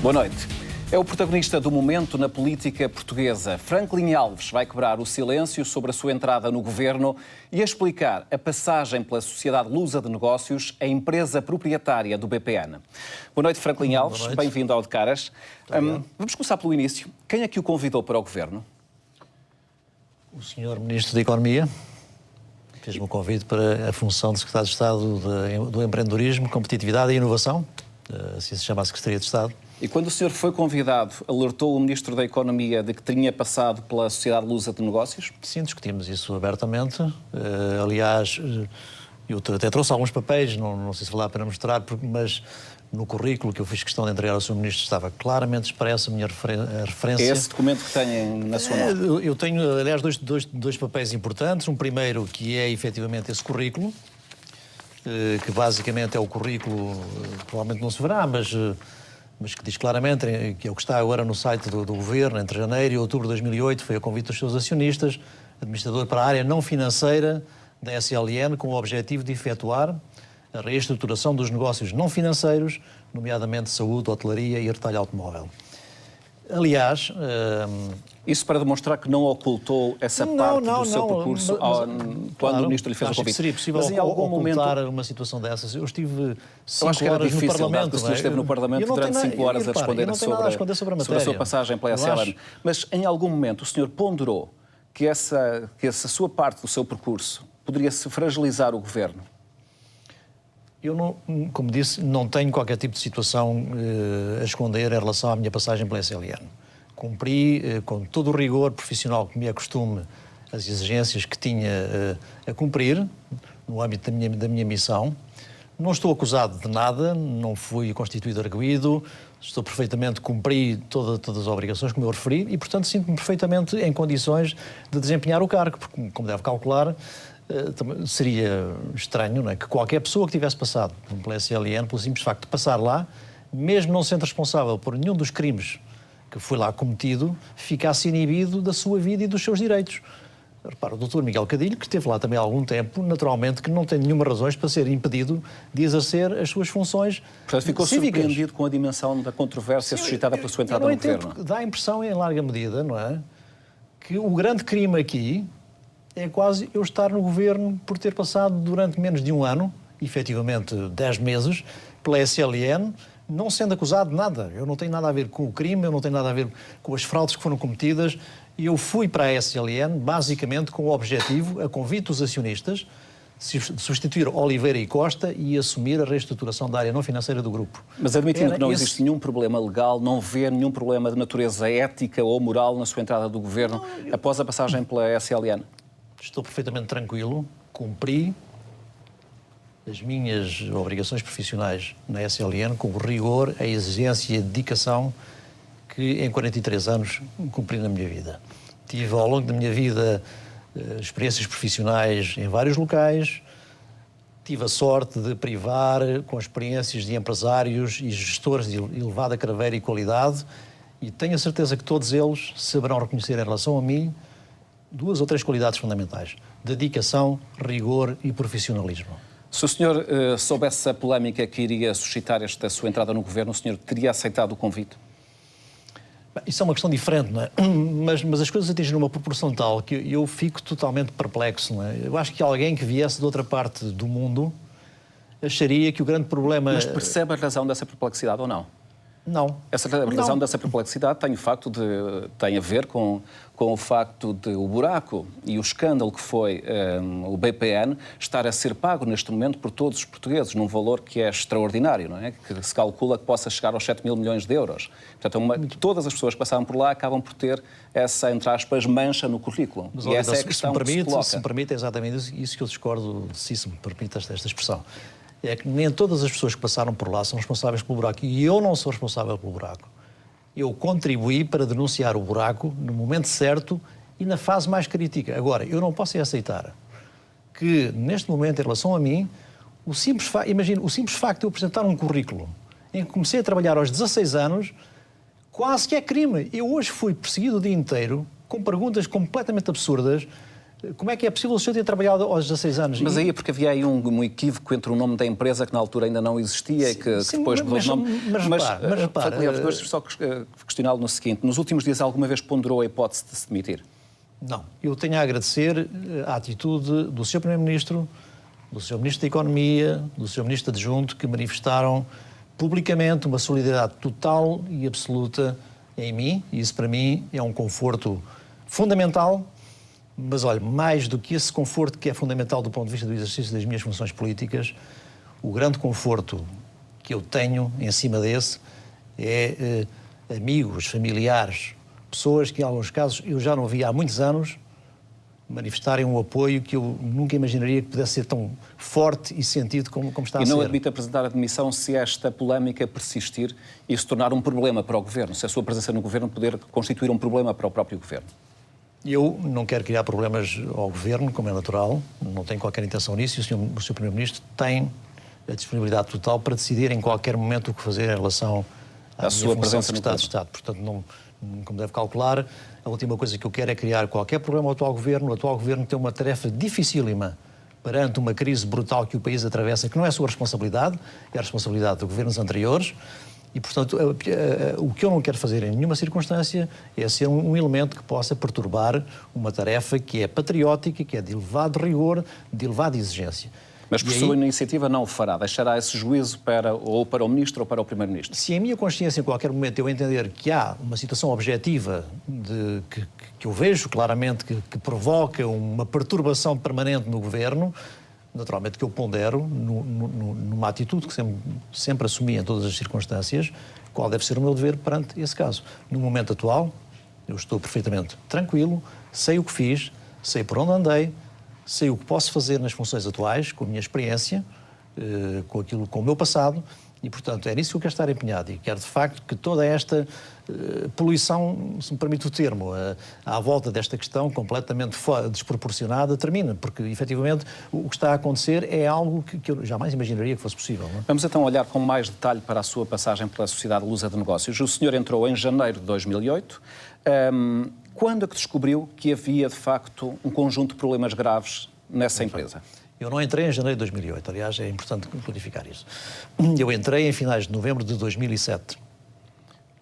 Boa noite. É o protagonista do momento na política portuguesa. Franklin Alves vai quebrar o silêncio sobre a sua entrada no governo e explicar a passagem pela Sociedade Lusa de Negócios, a empresa proprietária do BPN. Boa noite, Franklin Alves. Bem-vindo ao De Caras. Vamos começar pelo início. Quem é que o convidou para o governo? O Sr. Ministro da Economia fez-me o convite para a função de Secretário de Estado do Empreendedorismo, Competitividade e Inovação, assim se chama a Secretaria de Estado. E quando o senhor foi convidado, alertou o Ministro da Economia de que tinha passado pela Sociedade Lusa de Negócios? Sim, discutimos isso abertamente. Aliás, eu até trouxe alguns papéis, não sei se vale a pena mostrar, mas no currículo que eu fiz questão de entregar ao Sr. Ministro estava claramente expressa a minha referência. É esse documento que tem na sua mão? Eu tenho, aliás, dois papéis importantes. Um primeiro, que é efetivamente esse currículo, que basicamente é o currículo, provavelmente não se verá, mas que diz claramente, que é o que está agora no site do Governo, entre janeiro e outubro de 2008, foi a convite dos seus acionistas, administrador para a área não financeira da SLN, com o objetivo de efetuar a reestruturação dos negócios não financeiros, nomeadamente saúde, hotelaria e retalho automóvel. Aliás... Isso para demonstrar que não ocultou essa parte do seu percurso quando o Ministro lhe fez o convite. Seria possível mas em algum momento uma situação dessas. Eu estive 5 horas no Parlamento. Eu acho que era difícil, o senhor esteve no Parlamento durante 5 horas a responder sobre a sua passagem pela SLN. Mas em algum momento o senhor ponderou que essa sua parte do seu percurso poderia-se fragilizar o Governo? Eu, não, como disse, não tenho qualquer tipo de situação a esconder em relação à minha passagem pela SLN. Cumpri, com todo o rigor profissional que me é costume, as exigências que tinha a cumprir, no âmbito da minha missão. Não estou acusado de nada, não fui constituído arguido, estou perfeitamente, cumpri todas as obrigações, como eu referi, e, portanto, sinto-me perfeitamente em condições de desempenhar o cargo, porque, como deve calcular, seria estranho, não é, que qualquer pessoa que tivesse passado pela SLN, pelo simples facto de passar lá, mesmo não sendo responsável por nenhum dos crimes que foi lá cometido, ficasse inibido da sua vida e dos seus direitos. Repara, o Dr. Miguel Cadilho, que esteve lá também há algum tempo, naturalmente que não tem nenhuma razões para ser impedido de exercer as suas funções. Portanto, ficou cívicas. Surpreendido com a dimensão da controvérsia suscitada pela sua entrada no Governo? Dá a impressão, em larga medida, não é, que o grande crime aqui é quase eu estar no Governo por ter passado durante menos de um ano, efetivamente 10 meses, pela SLN, não sendo acusado de nada. Eu não tenho nada a ver com o crime, eu não tenho nada a ver com as fraudes que foram cometidas. Eu fui para a SLN basicamente com o objetivo, a convite dos acionistas, de substituir Oliveira e Costa e assumir a reestruturação da área não financeira do grupo. Mas admitindo que não existe nenhum problema legal, não vê nenhum problema de natureza ética ou moral na sua entrada do Governo após a passagem pela SLN? Estou perfeitamente tranquilo, cumpri as minhas obrigações profissionais na SLN com o rigor, a exigência e a dedicação que em 43 anos cumpri na minha vida. Tive ao longo da minha vida experiências profissionais em vários locais, tive a sorte de privar com experiências de empresários e gestores de elevada craveira e qualidade, e tenho a certeza que todos eles saberão reconhecer em relação a mim 2 ou 3 qualidades fundamentais: dedicação, rigor e profissionalismo. Se o senhor soubesse a polémica que iria suscitar esta sua entrada no Governo, o senhor teria aceitado o convite? Isso é uma questão diferente, não é? Mas as coisas atingem uma proporção tal que eu fico totalmente perplexo, não é? Eu acho que alguém que viesse de outra parte do mundo acharia que o grande problema... Mas percebe a razão dessa perplexidade ou não? Não. Essa razão dessa perplexidade tem a ver com o facto de o buraco e o escândalo que foi o BPN estar a ser pago neste momento por todos os portugueses, num valor que é extraordinário, não é? Que se calcula que possa chegar aos 7 mil milhões de euros. Portanto, todas as pessoas que passaram por lá acabam por ter essa, entre aspas, mancha no currículo. Mas, e essa é a questão que se coloca. Se me permite, é exatamente isso que eu discordo, se me permite esta expressão. É que nem todas as pessoas que passaram por lá são responsáveis pelo buraco. E eu não sou responsável pelo buraco. Eu contribuí para denunciar o buraco no momento certo e na fase mais crítica. Agora, eu não posso aceitar que, neste momento, em relação a mim, o simples facto de eu apresentar um currículo em que comecei a trabalhar aos 16 anos, quase que é crime. Eu hoje fui perseguido o dia inteiro com perguntas completamente absurdas, Como é que é possível o senhor ter trabalhado aos 16 anos? Mas aí é porque havia aí um equívoco entre o nome da empresa, que na altura ainda não existia, que depois mudou de nome. Mas repara, deixa-me só questioná-lo no seguinte: nos últimos dias alguma vez ponderou a hipótese de se demitir? Não. Eu tenho a agradecer a atitude do Sr. Primeiro-Ministro, do Sr. Ministro da Economia, do Sr. Ministro Adjunto, que manifestaram publicamente uma solidariedade total e absoluta em mim, e isso para mim é um conforto fundamental. Mas, olha, mais do que esse conforto que é fundamental do ponto de vista do exercício das minhas funções políticas, o grande conforto que eu tenho em cima desse é amigos, familiares, pessoas que, em alguns casos, eu já não via há muitos anos, manifestarem um apoio que eu nunca imaginaria que pudesse ser tão forte e sentido como está a ser. E não admite apresentar a demissão se esta polémica persistir e se tornar um problema para o Governo, se a sua presença no Governo poder constituir um problema para o próprio Governo? Eu não quero criar problemas ao Governo, como é natural, não tenho qualquer intenção nisso, e o Sr. Primeiro-Ministro tem a disponibilidade total para decidir em qualquer momento o que fazer em relação à sua presença no Secretário de Estado. Portanto, não, como deve calcular, a última coisa que eu quero é criar qualquer problema ao atual Governo. O atual Governo tem uma tarefa dificílima perante uma crise brutal que o país atravessa, que não é a sua responsabilidade, é a responsabilidade de governos anteriores. E, portanto, o que eu não quero fazer em nenhuma circunstância é ser um elemento que possa perturbar uma tarefa que é patriótica, que é de elevado rigor, de elevada exigência. Mas por sua iniciativa não o fará? Deixará esse juízo ou para o Ministro ou para o Primeiro-Ministro? Se em minha consciência, em qualquer momento, eu entender que há uma situação objetiva que eu vejo claramente que provoca uma perturbação permanente no Governo, naturalmente que eu pondero numa atitude que sempre assumi em todas as circunstâncias, qual deve ser o meu dever perante esse caso. No momento atual, eu estou perfeitamente tranquilo, sei o que fiz, sei por onde andei, sei o que posso fazer nas funções atuais, com a minha experiência, com o meu passado, e, portanto, é nisso que eu quero estar empenhado. E quero, de facto, que toda esta poluição, se me permite o termo, à volta desta questão completamente desproporcionada, termine. Porque, efetivamente, o que está a acontecer é algo que eu jamais imaginaria que fosse possível. Não é? Vamos então olhar com mais detalhe para a sua passagem pela Sociedade Lusa de Negócios. O senhor entrou em janeiro de 2008. Quando é que descobriu que havia, de facto, um conjunto de problemas graves nessa empresa? Eu não entrei em janeiro de 2008, aliás, é importante clarificar isso. Eu entrei em finais de novembro de 2007.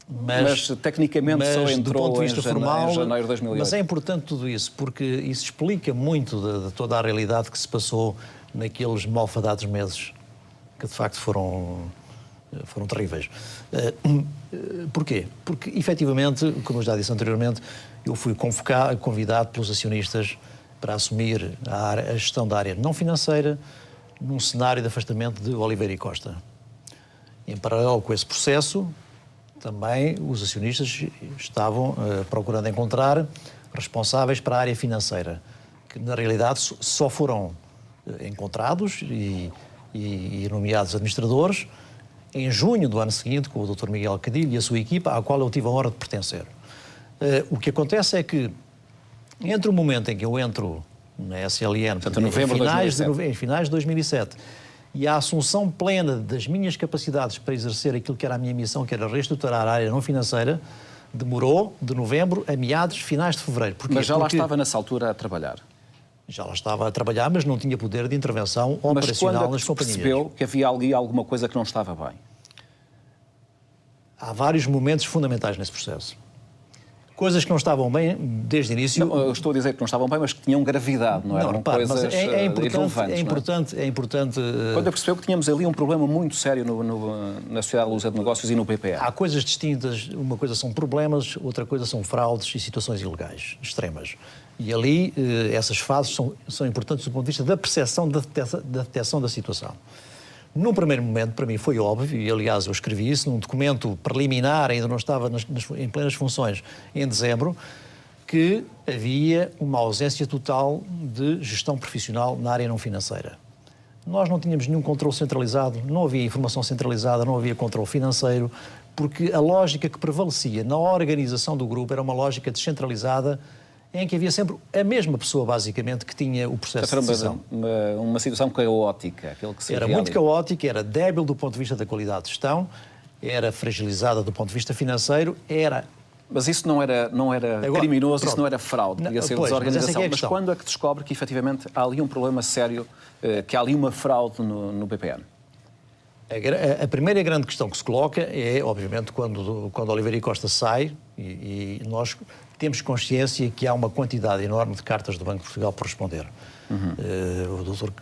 Mas tecnicamente só entrou do ponto de vista formal, em janeiro de 2008. Mas é importante tudo isso, porque isso explica muito de toda a realidade que se passou naqueles malfadados meses, que de facto foram terríveis. Porquê? Porque, efetivamente, como eu já disse anteriormente, eu fui convidado pelos acionistas para assumir a gestão da área não financeira num cenário de afastamento de Oliveira e Costa. Em paralelo com esse processo, também os acionistas estavam procurando encontrar responsáveis para a área financeira, que na realidade só foram encontrados e nomeados administradores em junho do ano seguinte, com o Dr. Miguel Cadilho e a sua equipa, à qual eu tive a honra de pertencer. O que acontece é que, entre o momento em que eu entro na SLN, portanto, em finais de 2007, e a assunção plena das minhas capacidades para exercer aquilo que era a minha missão, que era reestruturar a área não financeira, demorou de novembro a meados, finais de fevereiro. Porquê? Mas já lá estava nessa altura a trabalhar? Já lá estava a trabalhar, mas não tinha poder de intervenção operacional nas companhias. Mas quando percebeu que havia ali alguma coisa que não estava bem? Há vários momentos fundamentais nesse processo. Coisas que não estavam bem desde o início. Não, eu estou a dizer que não estavam bem, mas que tinham gravidade, não eram coisas irrelevantes. É importante. Quando eu percebeu que tínhamos ali um problema muito sério na Sociedade Lusa de Negócios e no BPN. Há coisas distintas. Uma coisa são problemas, outra coisa são fraudes e situações ilegais, extremas. E ali, essas fases são importantes do ponto de vista da percepção, da detecção da situação. Num primeiro momento, para mim, foi óbvio, e aliás eu escrevi isso num documento preliminar, ainda não estava em plenas funções, em dezembro, que havia uma ausência total de gestão profissional na área não financeira. Nós não tínhamos nenhum controle centralizado, não havia informação centralizada, não havia controle financeiro, porque a lógica que prevalecia na organização do grupo era uma lógica descentralizada, em que havia sempre a mesma pessoa, basicamente, que tinha o processo de decisão. Uma situação caótica. Era muito caótica, era débil do ponto de vista da qualidade de gestão, era fragilizada do ponto de vista financeiro, era Mas isso não era Agora, criminoso, pronto. isso não era fraude, podia ser Pois, desorganização. mas Mas quando é que descobre que, efetivamente, há ali um problema sério, que há ali uma fraude no BPN? A primeira grande questão que se coloca é, obviamente, quando Oliveira e Costa sai e nós temos consciência que há uma quantidade enorme de cartas do Banco de Portugal por responder. O doutor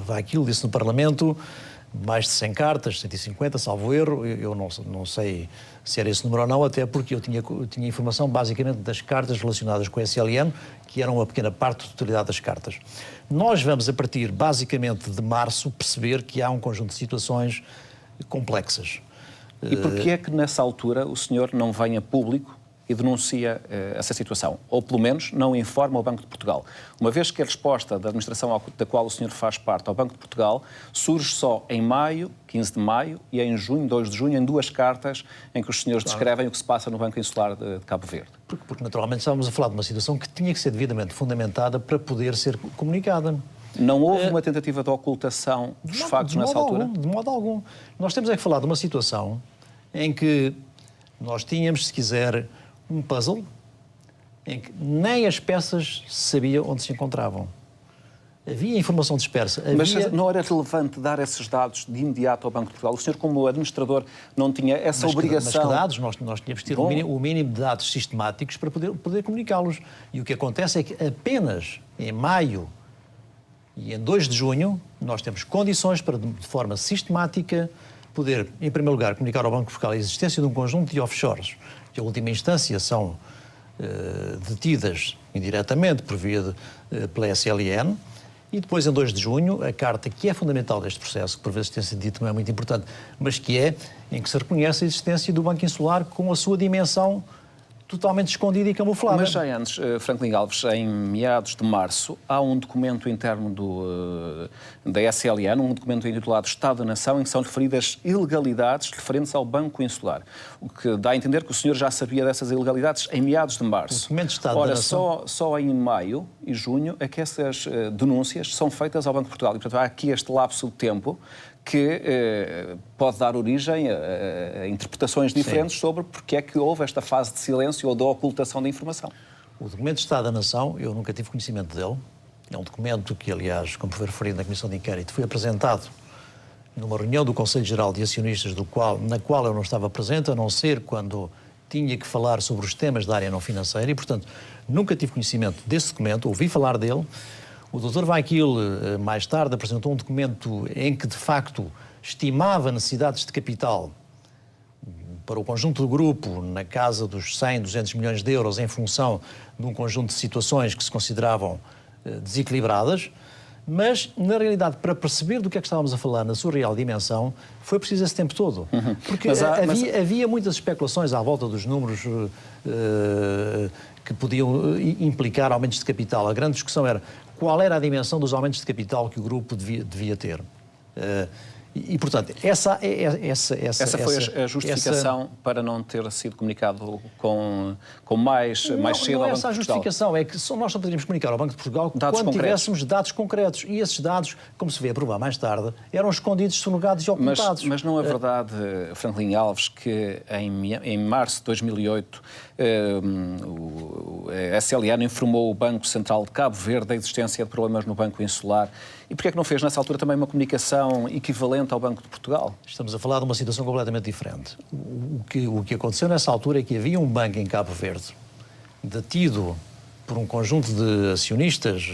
Vaquilo disse no Parlamento mais de 100 cartas, 150, salvo erro. Eu não sei se era esse número ou não, até porque eu tinha informação basicamente das cartas relacionadas com a SLN, que eram uma pequena parte da totalidade das cartas. Nós vamos, a partir basicamente de março, perceber que há um conjunto de situações complexas. E porquê é que nessa altura o senhor não vem a público e denuncia essa situação? Ou pelo menos não informa o Banco de Portugal? Uma vez que a resposta da administração da qual o senhor faz parte ao Banco de Portugal surge só em maio, 15 de maio, e em junho, 2 de junho, em 2 cartas em que os senhores descrevem o que se passa no Banco Insular de Cabo Verde. Porque naturalmente estávamos a falar de uma situação que tinha que ser devidamente fundamentada para poder ser comunicada. Não houve uma tentativa de ocultação dos factos nessa altura? De modo algum. Nós temos é que falar de uma situação em que nós tínhamos, se quiser, um puzzle em que nem as peças sabiam onde se encontravam. Havia informação dispersa. Mas não era relevante dar esses dados de imediato ao Banco de Portugal? O senhor, como administrador, não tinha essa obrigação? Mas que dados? Nós tínhamos de ter o mínimo de dados sistemáticos para poder comunicá-los. E o que acontece é que apenas em maio e em 2 de junho nós temos condições para, de forma sistemática, poder, em primeiro lugar, comunicar ao Banco de Portugal a existência de um conjunto de offshores, que, em última instância, são detidas indiretamente por via pela SLN, e depois, em 2 de junho, a carta que é fundamental deste processo, que por vezes tem sido dito não é muito importante, mas que é em que se reconhece a existência do Banco Insular com a sua dimensão totalmente escondida e camuflada. Mas já antes, Franklin Alves, em meados de março, há um documento interno da SLN, um documento intitulado Estado da Nação, em que são referidas ilegalidades referentes ao Banco Insular. O que dá a entender que o senhor já sabia dessas ilegalidades em meados de março. O documento de Estado Ora, da Nação... só em maio e junho é que essas denúncias são feitas ao Banco de Portugal. E, portanto, há aqui este lapso de tempo que pode dar origem a interpretações diferentes Sim. sobre porque é que houve esta fase de silêncio ou de ocultação da informação. O documento de Estado da Nação, eu nunca tive conhecimento dele. É um documento que, aliás, como foi referido na Comissão de Inquérito, foi apresentado numa reunião do Conselho Geral de Acionistas, na qual eu não estava presente, a não ser quando tinha que falar sobre os temas da área não financeira, e, portanto, nunca tive conhecimento desse documento, ouvi falar dele. O Dr. Vaquil, mais tarde, apresentou um documento em que, de facto, estimava necessidades de capital para o conjunto do grupo na casa dos 100, 200 milhões de euros em função de um conjunto de situações que se consideravam desequilibradas, mas, na realidade, para perceber do que é que estávamos a falar na sua real dimensão, foi preciso esse tempo todo. Porque havia muitas especulações à volta dos números que podiam implicar aumentos de capital. A grande discussão era qual era a dimensão dos aumentos de capital que o grupo devia ter. E, portanto, essa foi a justificação para não ter sido comunicado com mais cedo ao Banco de Portugal? Não é essa a justificação, é que nós só poderíamos comunicar ao Banco de Portugal quando tivéssemos dados concretos. E esses dados, como se vê a provar mais tarde, eram escondidos, sonegados e ocultados. Mas não é verdade, Franklin Alves, que em março de 2008 a SLN informou o Banco Central de Cabo Verde da existência de problemas no Banco Insular? E porquê é que não fez, nessa altura, também uma comunicação equivalente ao Banco de Portugal? Estamos a falar de uma situação completamente diferente. O que aconteceu nessa altura é que havia um banco em Cabo Verde, detido por um conjunto de acionistas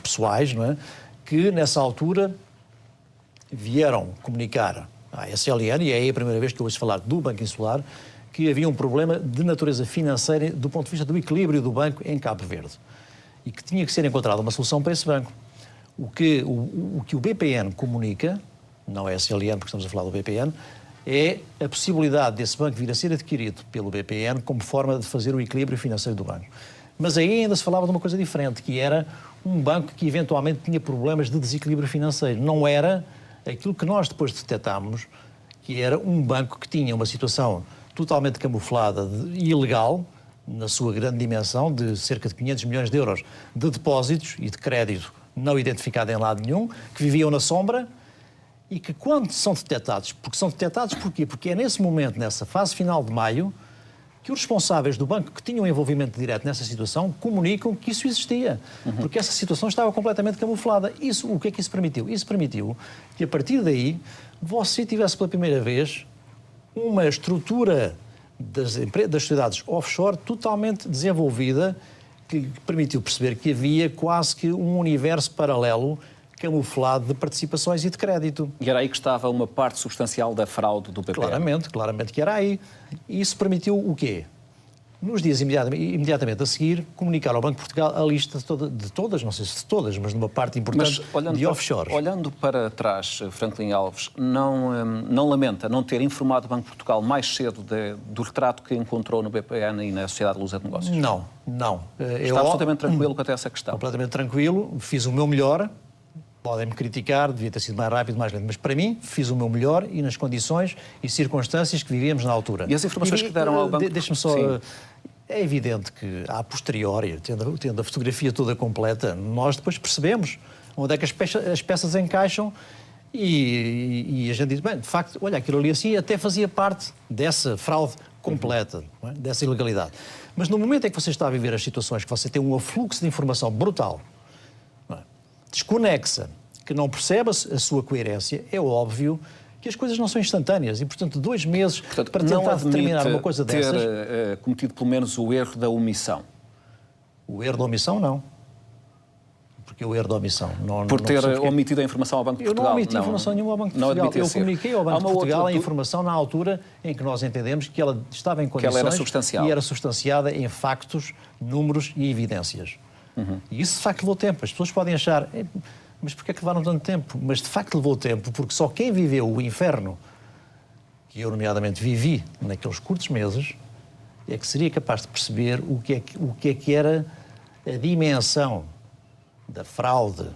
pessoais, não é? Que, nessa altura, vieram comunicar à SLN, e é aí a primeira vez que eu ouço falar do Banco Insular, que havia um problema de natureza financeira do ponto de vista do equilíbrio do banco em Cabo Verde. E que tinha que ser encontrada uma solução para esse banco. O que o BPN comunica, não é a SLN, porque estamos a falar do BPN, é a possibilidade desse banco vir a ser adquirido pelo BPN como forma de fazer o equilíbrio financeiro do banco. Mas aí ainda se falava de uma coisa diferente, que era um banco que eventualmente tinha problemas de desequilíbrio financeiro. Não era aquilo que nós depois detectámos, que era um banco que tinha uma situação totalmente camuflada e ilegal, na sua grande dimensão, de cerca de 500 milhões de euros de depósitos e de crédito não identificado em lado nenhum, que viviam na sombra e que, quando são detectados, porquê? Porque é nesse momento, nessa fase final de maio, que os responsáveis do banco que tinham envolvimento direto nessa situação comunicam que isso existia, porque essa situação estava completamente camuflada. O que é que isso permitiu? Isso permitiu que, a partir daí, você tivesse pela primeira vez uma estrutura das sociedades offshore totalmente desenvolvida, que permitiu perceber que havia quase que um universo paralelo camuflado de participações e de crédito. E era aí que estava uma parte substancial da fraude do BPN. Claramente que era aí. E isso permitiu o quê? Nos dias imediatamente a seguir, comunicar ao Banco de Portugal a lista de todas, não sei se de todas, mas de uma parte importante de offshores. Olhando para trás, Franklin Alves, não lamenta não ter informado o Banco de Portugal mais cedo do retrato que encontrou no BPN e na Sociedade Lusa de Negócios? Não. Está absolutamente tranquilo quanto a essa questão? Completamente tranquilo, fiz o meu melhor. Podem-me criticar, devia ter sido mais rápido, mais lento, mas para mim fiz o meu melhor e nas condições e circunstâncias que vivíamos na altura. E as informações que deram ao Banco... Deixe-me só... Sim. É evidente que, a posteriori, tendo a fotografia toda completa, nós depois percebemos onde é que as peças encaixam e a gente diz, bem, de facto, olha, aquilo ali assim até fazia parte dessa fraude completa, não é? Dessa ilegalidade. Mas no momento em que você está a viver as situações, que você tem um afluxo de informação brutal, desconexa, que não percebe a sua coerência, é óbvio que as coisas não são instantâneas e, portanto, 2 meses para tentar determinar uma coisa dessas... Não admite ter cometido pelo menos o erro da omissão? O erro da omissão, não. Porque o erro da omissão... Por ter omitido a informação ao Banco de Portugal? Eu não omiti informação nenhuma ao Banco de Portugal. Eu comuniquei ao Banco de Portugal a informação na altura em que nós entendemos que ela estava em condições... Que ela era substancial. E era substanciada em factos, números e evidências. E isso, de facto, levou tempo. As pessoas podem achar... Mas porquê é que levaram tanto tempo? Mas, de facto, levou tempo, porque só quem viveu o inferno, que eu, nomeadamente, vivi naqueles curtos meses, é que seria capaz de perceber o que é que era a dimensão da fraude,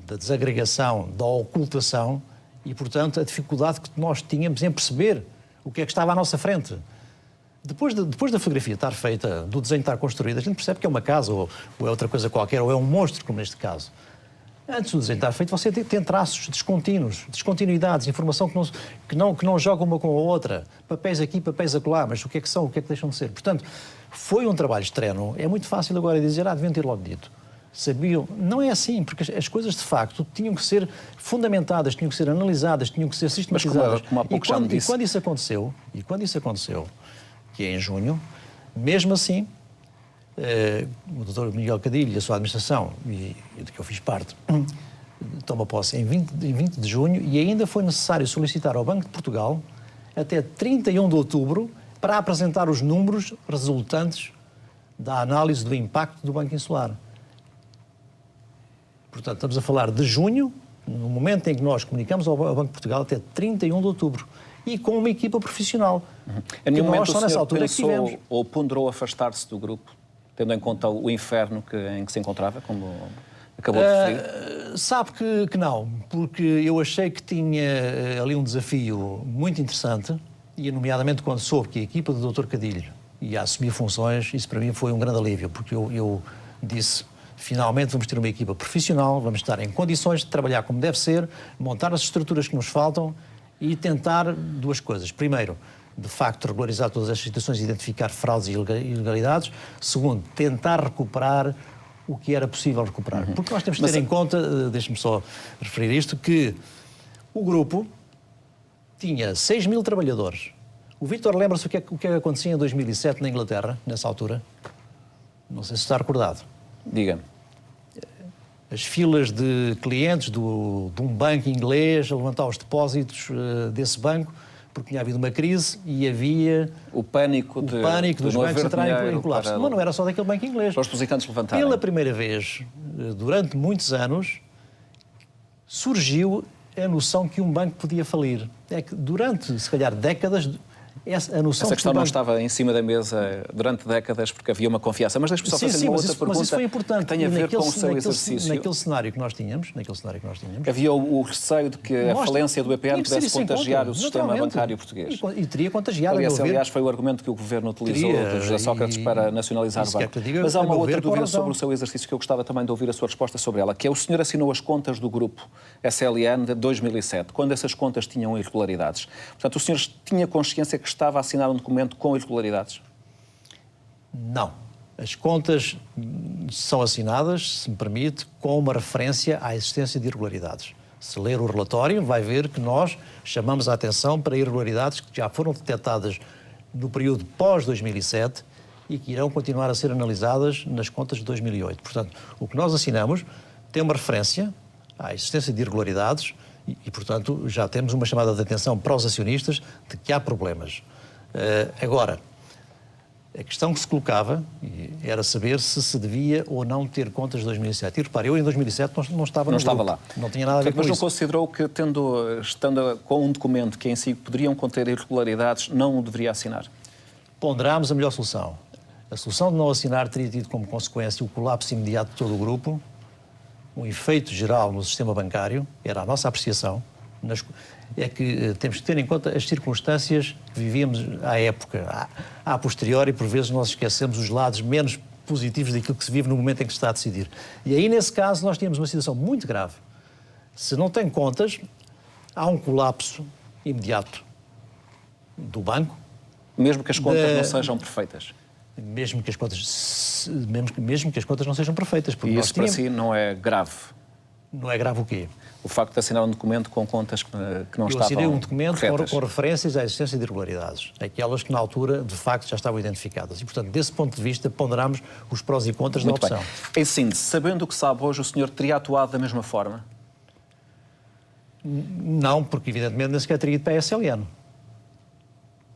da desagregação, da ocultação e, portanto, a dificuldade que nós tínhamos em perceber o que é que estava à nossa frente. Depois da fotografia estar feita, do desenho estar construído, a gente percebe que é uma casa, ou é outra coisa qualquer, ou é um monstro, como neste caso. Antes do desenho estar feito, você tem traços descontínuos, descontinuidades, informação que não joga uma com a outra, papéis aqui, papéis acolá, mas o que é que são, o que é que deixam de ser? Portanto, foi um trabalho extremo. É muito fácil agora dizer, deviam ter logo dito. Sabiam? Não é assim, porque as coisas, de facto, tinham que ser fundamentadas, tinham que ser analisadas, tinham que ser sistematizadas. Mas como há pouco já me disse... E quando isso aconteceu, que é em junho, mesmo assim, o Dr. Miguel Cadilho e a sua administração, e de que eu fiz parte, toma posse em 20 de junho e ainda foi necessário solicitar ao Banco de Portugal até 31 de outubro para apresentar os números resultantes da análise do impacto do Banco Insular. Portanto, estamos a falar de junho, no momento em que nós comunicamos ao Banco de Portugal, até 31 de outubro. E com uma equipa profissional. Em nenhum momento o senhor pensou ou ponderou afastar-se do grupo, tendo em conta o inferno em que se encontrava, como acabou de referir? Sabe que não, porque eu achei que tinha ali um desafio muito interessante, e nomeadamente quando soube que a equipa do Dr. Cadilho ia assumir funções, isso para mim foi um grande alívio, porque eu disse, finalmente vamos ter uma equipa profissional, vamos estar em condições de trabalhar como deve ser, montar as estruturas que nos faltam e tentar 2 coisas. Primeiro, de facto, regularizar todas as situações e identificar fraudes e ilegalidades. Segundo, tentar recuperar o que era possível recuperar. Porque nós temos que ter em conta, deixe-me só referir isto, que o grupo tinha 6 mil trabalhadores. O Vítor lembra-se o que é que acontecia em 2007 na Inglaterra, nessa altura? Não sei se está recordado. Diga-me. As filas de clientes de um banco inglês a levantar os depósitos desse banco, porque tinha havido uma crise e havia... O pânico dos bancos entrarem em colapso. Mas não era só daquele banco inglês. Para os depositantes levantarem. Pela primeira vez, durante muitos anos, surgiu a noção que um banco podia falir. É que durante, se calhar, décadas... a noção essa questão não estava em cima da mesa durante décadas porque havia uma confiança. Mas deixe-me só fazer uma outra pergunta. Mas isso foi importante. Que tem a ver com o seu exercício. Naquele cenário que nós tínhamos, havia o receio de que a falência do BPN pudesse contagiar o sistema bancário português. E teria contagiado. Aliás, foi o argumento que o Governo utilizou de José Sócrates para nacionalizar o banco. Mas há uma outra dúvida sobre o seu exercício que eu gostava também de ouvir a sua resposta sobre ela, que é o senhor assinou as contas do grupo SLN de 2007, quando essas contas tinham irregularidades. Portanto, o senhor tinha consciência que estava a assinar um documento com irregularidades? Não. As contas são assinadas, se me permite, com uma referência à existência de irregularidades. Se ler o relatório, vai ver que nós chamamos a atenção para irregularidades que já foram detectadas no período pós-2007 e que irão continuar a ser analisadas nas contas de 2008. Portanto, o que nós assinamos tem uma referência à existência de irregularidades e, portanto, já temos uma chamada de atenção para os acionistas de que há problemas. Agora, a questão que se colocava era saber se devia ou não ter contas de 2007. E repare, eu em 2007 não estava lá. Não tinha nada a ver com isso. Mas não considerou que, estando com um documento que em si poderiam conter irregularidades, não o deveria assinar? Ponderámos a melhor solução. A solução de não assinar teria tido como consequência o colapso imediato de todo o grupo, um efeito geral no sistema bancário, era a nossa apreciação. É que temos que ter em conta as circunstâncias que vivíamos à época. A posteriori, por vezes, nós esquecemos os lados menos positivos daquilo que se vive no momento em que se está a decidir. E aí, nesse caso, nós tínhamos uma situação muito grave. Se não tem contas, há um colapso imediato do banco. Mesmo que as contas não sejam perfeitas? Mesmo que as contas não sejam perfeitas. E isso para si não é grave? Não é grave o quê? O facto de assinar um documento com contas que não estavam Eu assinei um documento corretas. com referências à existência de irregularidades, aquelas que na altura, de facto, já estavam identificadas. E, portanto, desse ponto de vista, ponderámos os prós e contras da opção. Em síntese, sabendo o que sabe hoje, o senhor teria atuado da mesma forma? Não, porque, evidentemente, nem sequer teria ido para a SLN.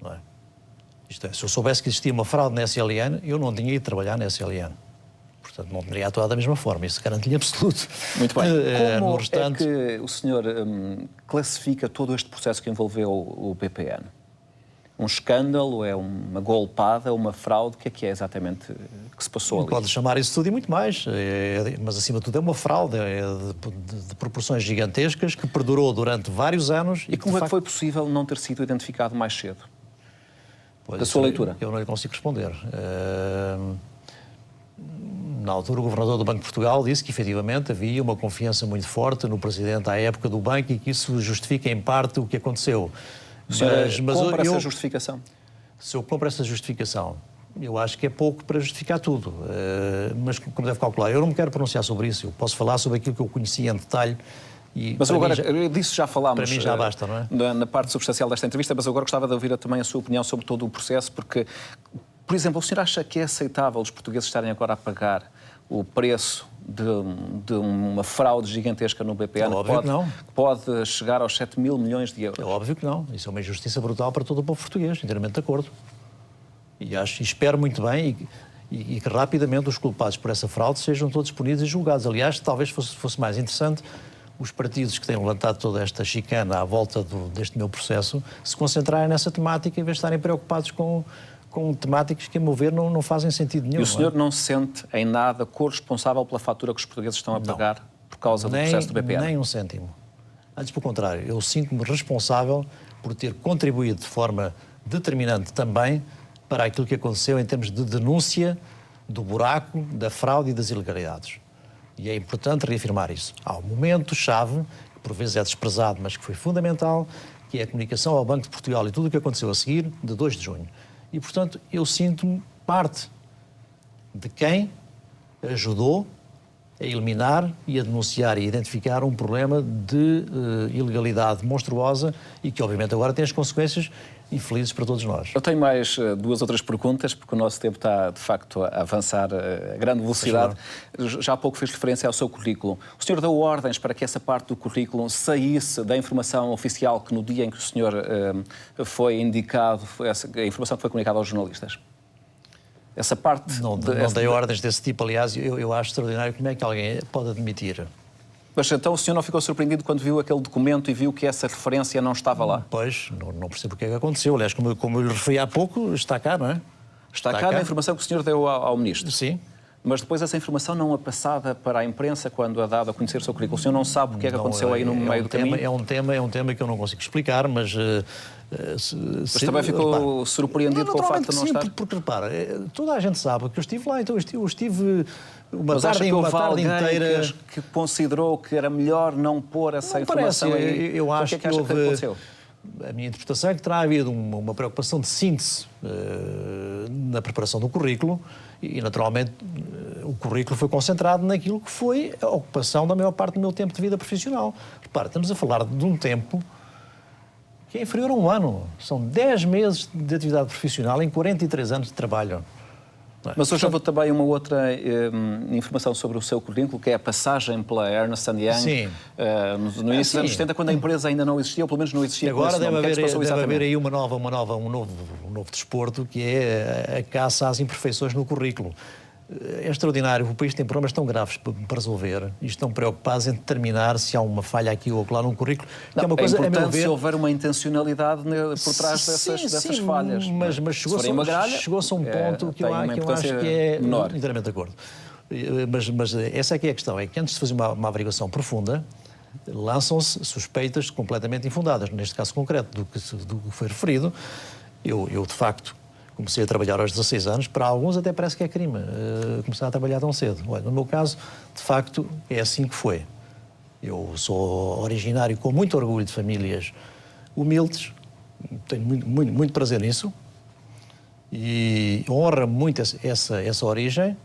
Não é? Isto é, se eu soubesse que existia uma fraude na SLN, eu não tinha ido trabalhar na SLN. Portanto, não teria atuado da mesma forma. Isso garanto-lhe absoluto. Muito bem. Como no restante... é que o senhor classifica todo este processo que envolveu o BPN? Um escândalo? É uma golpada? Uma fraude? O que é exatamente que se passou ali? Pode chamar isso tudo e muito mais. Mas, acima de tudo, é uma fraude de proporções gigantescas que perdurou durante vários anos. E como é que foi possível não ter sido identificado mais cedo? Da sua leitura? Eu não lhe consigo responder. Na altura, o governador do Banco de Portugal disse que, efetivamente, havia uma confiança muito forte no presidente à época do banco e que isso justifica, em parte, o que aconteceu. Mas compra essa justificação? Se eu compro essa justificação, eu acho que é pouco para justificar tudo. Mas, como deve calcular, eu não me quero pronunciar sobre isso. Eu posso falar sobre aquilo que eu conhecia em detalhe. Mas agora, disso já falámos. Para mim já basta, não é? Na parte substancial desta entrevista, mas agora gostava de ouvir também a sua opinião sobre todo o processo, porque, por exemplo, o senhor acha que é aceitável os portugueses estarem agora a pagar o preço de uma fraude gigantesca no BPN que pode chegar aos 7 mil milhões de euros? É óbvio que não. Isso é uma injustiça brutal para todo o povo português, inteiramente de acordo. E espero muito bem e que rapidamente os culpados por essa fraude sejam todos punidos e julgados. Aliás, talvez fosse mais interessante os partidos que têm levantado toda esta chicana à volta deste meu processo se concentrarem nessa temática em vez de estarem preocupados com temáticas que, a meu ver, não fazem sentido nenhum. E o senhor não se sente em nada corresponsável pela fatura que os portugueses estão a pagar por causa do processo do BPN? Nem um cêntimo. Antes, pelo contrário, eu sinto-me responsável por ter contribuído de forma determinante também para aquilo que aconteceu em termos de denúncia do buraco, da fraude e das ilegalidades. E é importante reafirmar isso. Há um momento-chave, que por vezes é desprezado, mas que foi fundamental, que é a comunicação ao Banco de Portugal e tudo o que aconteceu a seguir, de 2 de junho. E, portanto, eu sinto-me parte de quem ajudou a eliminar e a denunciar e a identificar um problema de ilegalidade monstruosa e que, obviamente, agora tem as consequências infelizes para todos nós. Eu tenho mais 2 outras perguntas, porque o nosso tempo está, de facto, a avançar a grande velocidade. Já há pouco fez referência ao seu currículo. O senhor deu ordens para que essa parte do currículo saísse da informação oficial que no dia em que o senhor foi indicado, a informação que foi comunicada aos jornalistas? Essa parte... Não dei ordens desse tipo, aliás, eu acho extraordinário como é que alguém pode admitir. Mas então o senhor não ficou surpreendido quando viu aquele documento e viu que essa referência não estava lá? Pois, não percebo o que é que aconteceu. Aliás, como eu lhe referi há pouco, está cá, não é? Está cá na informação que o senhor deu ao Ministro? Sim. Mas depois essa informação não é passada para a imprensa quando é dada a conhecer o seu currículo. O senhor não sabe o que é que aconteceu aí no meio do caminho? É um tema que eu não consigo explicar, mas... Mas também ficou surpreendido com o facto de não estar? Porque, repara, toda a gente sabe que eu estive lá, então eu estive uma mas tarde inteira... que considerou que era melhor não pôr essa informação aí? Eu acho que aconteceu? A minha interpretação é que terá havido uma preocupação de síntese na preparação do currículo e, naturalmente, o currículo foi concentrado naquilo que foi a ocupação da maior parte do meu tempo de vida profissional. Repara, estamos a falar de um tempo que é inferior a um ano. São 10 meses de atividade profissional em 43 anos de trabalho. Mas hoje houve também uma outra informação sobre o seu currículo, que é a passagem pela Ernst Young. Sim. No início dos anos 70, quando a empresa ainda não existia, ou pelo menos não existia. Agora deve haver aí um novo desporto, que é a caça às imperfeições no currículo. É extraordinário. O país tem problemas tão graves para resolver e estão preocupados em determinar se há uma falha aqui ou lá num currículo. Não, que é uma coisa, importante se houver uma intencionalidade por trás dessas falhas. Mas chegou-se a um ponto que eu acho que é inteiramente de acordo. Mas essa é que é a questão. É que antes de fazer uma averiguação profunda, lançam-se suspeitas completamente infundadas. Neste caso concreto do que foi referido, eu de facto comecei a trabalhar aos 16 anos, para alguns até parece que é crime começar a trabalhar tão cedo. Olha, no meu caso, de facto, é assim que foi. Eu sou originário com muito orgulho de famílias humildes, tenho muito prazer nisso e honra muito essa origem.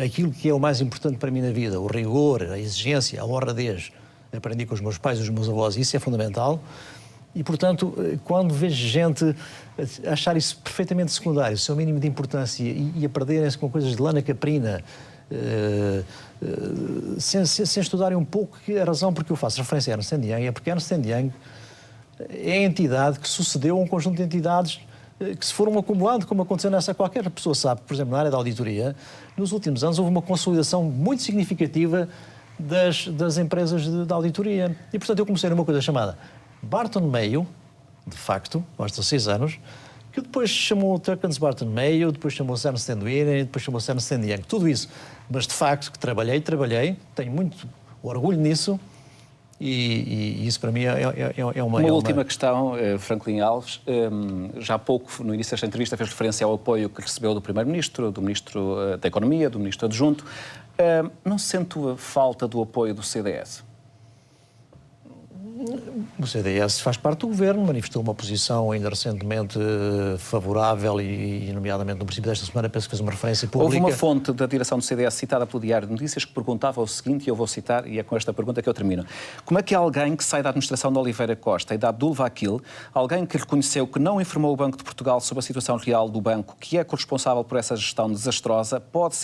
Aquilo que é o mais importante para mim na vida, o rigor, a exigência, a honradez, aprendi com os meus pais e os meus avós, isso é fundamental. E, portanto, quando vejo gente achar isso perfeitamente secundário, o seu mínimo de importância e a perderem-se com coisas de lana caprina, sem estudarem um pouco a razão porque eu faço referência a Ernst Young, é porque Ernst Young é a entidade que sucedeu a um conjunto de entidades que se foram acumulando, como aconteceu nessa. Qualquer pessoa sabe, por exemplo, na área da auditoria, nos últimos anos houve uma consolidação muito significativa das empresas de auditoria. E, portanto, eu comecei numa coisa chamada Barton Mayo, de facto, aos 16 anos, que depois chamou Perkins Barton Mayo, depois chamou-se Ernst Young, depois chamou-se Ernst Young, tudo isso. Mas, de facto, que trabalhei, tenho muito orgulho nisso e isso para mim é uma... Uma última questão, Franklin Alves. Já há pouco, no início desta entrevista, fez referência ao apoio que recebeu do Primeiro-Ministro, do Ministro da Economia, do Ministro Adjunto. Não sente a falta do apoio do CDS? O CDS faz parte do governo, manifestou uma posição ainda recentemente favorável e nomeadamente no princípio desta semana, penso que fez uma referência pública. Houve uma fonte da direção do CDS citada pelo Diário de Notícias que perguntava o seguinte, e eu vou citar, e é com esta pergunta que eu termino. Como é que alguém que sai da administração de Oliveira Costa e da Abdul Vakil, alguém que reconheceu que não informou o Banco de Portugal sobre a situação real do banco, que é corresponsável por essa gestão desastrosa, pode ser